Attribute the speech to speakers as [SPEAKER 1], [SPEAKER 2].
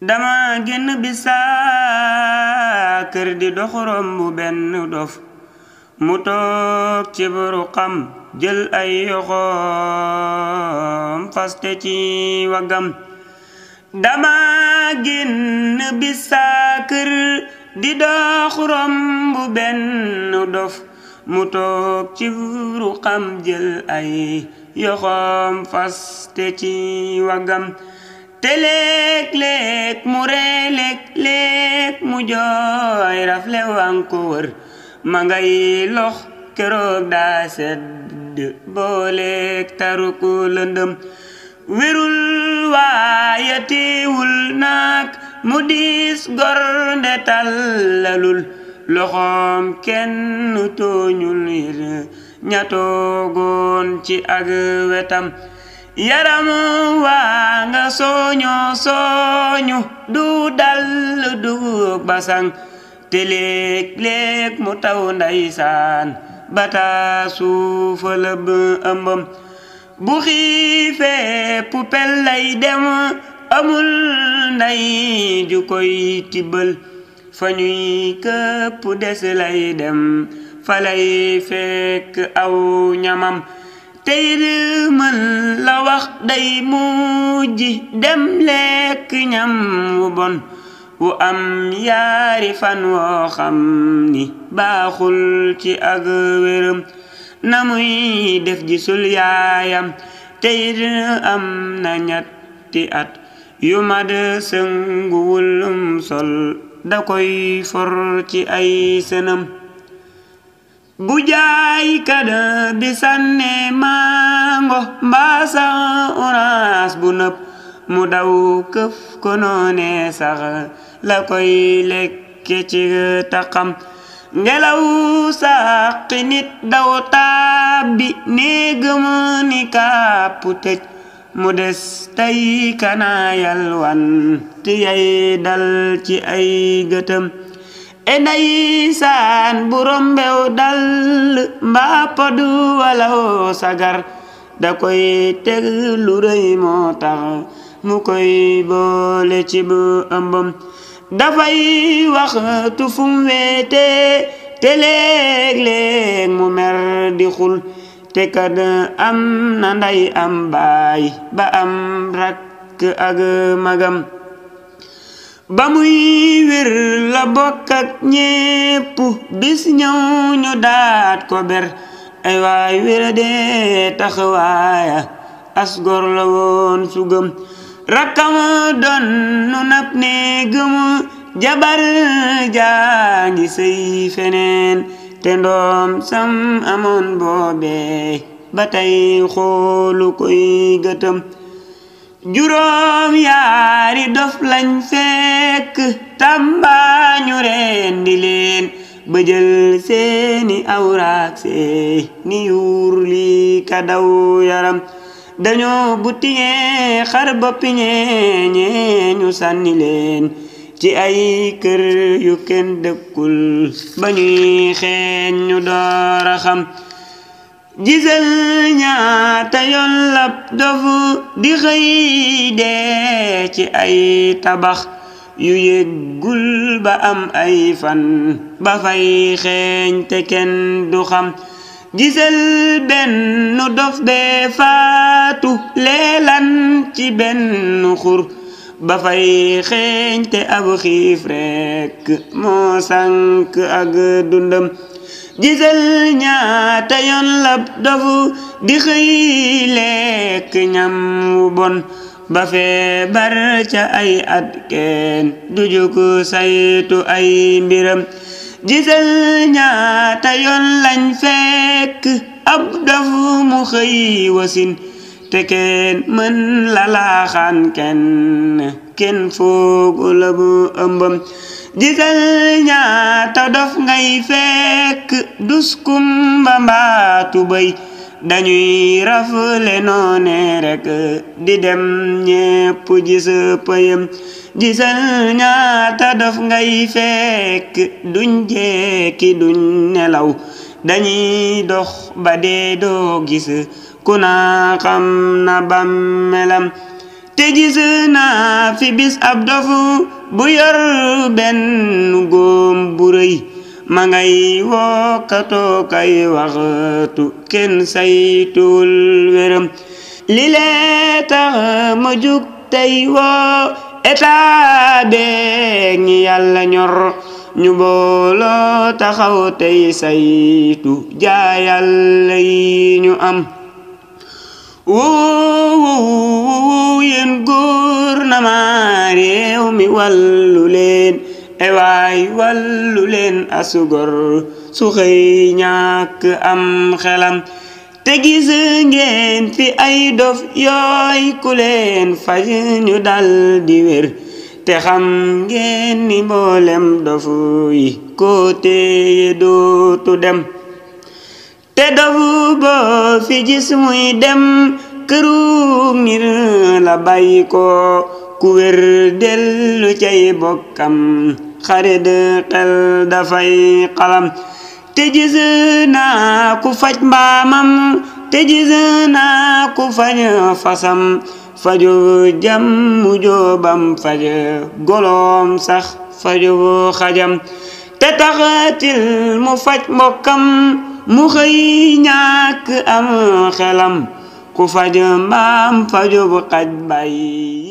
[SPEAKER 1] dama génn bisa kër di dox romb benn dof mu toog ci buruqam jël ay yoxoom faste ci wagam dama génn bisa kër di dox romb benn dof mu toog ci buruqam jël ay yoxoom faste ci wagam te léeg-léeg mu ree léeg-léeg mu jooy rafle wan ko wër ma ngay lox keroog daa sedd booleeg taruk lëndëm wirul waaye teewul nag mu diis gor nde tallalul loxoom kenn tooñul yir ña toogoon ci ak wetam yaram waa nga sooñu du dal du basang te léeg-léeg mu taw ndeysaan bata suufa lëb ëmbam bu xiifee pupel lay dem amul nday ju koy tibbal fa ñuy këpp des lay dem fa lay fekk aw ñamam tey mën la wax day mujj dem lekk ñam wu bon wu am yaari fan woo xam ni baaxul ci ak wéram na muy def gisul yaayam tey am na ñetti at yu mad sënguwul sol da koy for ci ay sënam bu jaay kada bi sànne mango mbaasa orange bu nëb mu daw këf ko noone sax la koy lekke ci taxam ngelaw saqi nit daw tàbbi néegam ni kàpp tëj mu des tey kanaayal wan ti yay dal ci ay gëtëm ndeysaan bu rombew dal mbaa pod walaw sagar da koy teg lu rëy moo tax mu koy boole ci bu ëmbam dafay waxtu fum weete te léeg-léeg mu mer di xul te kad am na nday am baay ba am rakk ak magam ba muy wér la bokk ak ñépp bis ñëw ñu daat ko ber ay waay wéra dee taxawaaya as gor la woon su gëm rakkam doon nu nab ne gëm jabar jaangi sëy feneen te ndoom sam amoon boobee ba tey xoolu koy gëtëm juróom yaari dof lañ fekk tàmbaañu rendi leen ba jël seeni awraak seeni yuur li ka daw yaram dañoo butiñee xar boppi ñee ñu sànni leen ci ay kër yu kenn dëkkul ba ñuy xeeñ ñu door a xam gisal ñaata yoon lab dofu di xëy dee ci ay tabax yu yëggul ba am ay fan ba fay xeeñ te kenn du xam gisal benn dof bee faatu leelan ci benn xur ba fay xeeñ te ab xiif rekk moo sànk ak dundam gisal ñaata yoon lab dofu di xëy lekk ñam wu bon ba feebar ca ay at kenn du jóg saytu ay mbiram gisal ñaata yoon lañ fekk ab dofu mu xëy wasin te kenn mën la laaxaan kenn foogu la bu ëmbam gisal ñaata dof ngay fekk duskum ba mbaatu bay dañuy rafle noone rek di dem ñépp gis pëyam gisal ñaata dof ngay fekk duñ jekki duñ nelaw dañuy dox ba dee doo gis ku na xam na bàmmeelam te gis naa fi bis ab dof bu yor benn góom bu rëy ma ngay wokkatoo kay waxtu kenn saytuwul wéram li lee tax ma jug tey woo état beeg ñi yàlla ñor ñu booloo taxaw tey saytu jaayàlla yi ñu am wuu yéen gouvernement réew mi wàllu leen ewaay wàllu leen asugor su xëy ñàkk am xelam te gis ngeen fi ay dof yooy ku leen faj ñu dal di wér te xam ngeen ni mboolem dofu yi ko téye dootu dem te dofu boo fi gis muy dem këru ngir la bàyyi ko ku wér dellu cay bokkam xarit xel dafay xalam te gis naa ku faj mbaamam te gis naa ku faj fasam faju jàmmu joobam faj goloom sax faju xajam te taxatil mu faj mbokkam mu xëy ñàkk am xelam ku faj mbaam faju bu xaj bàyyi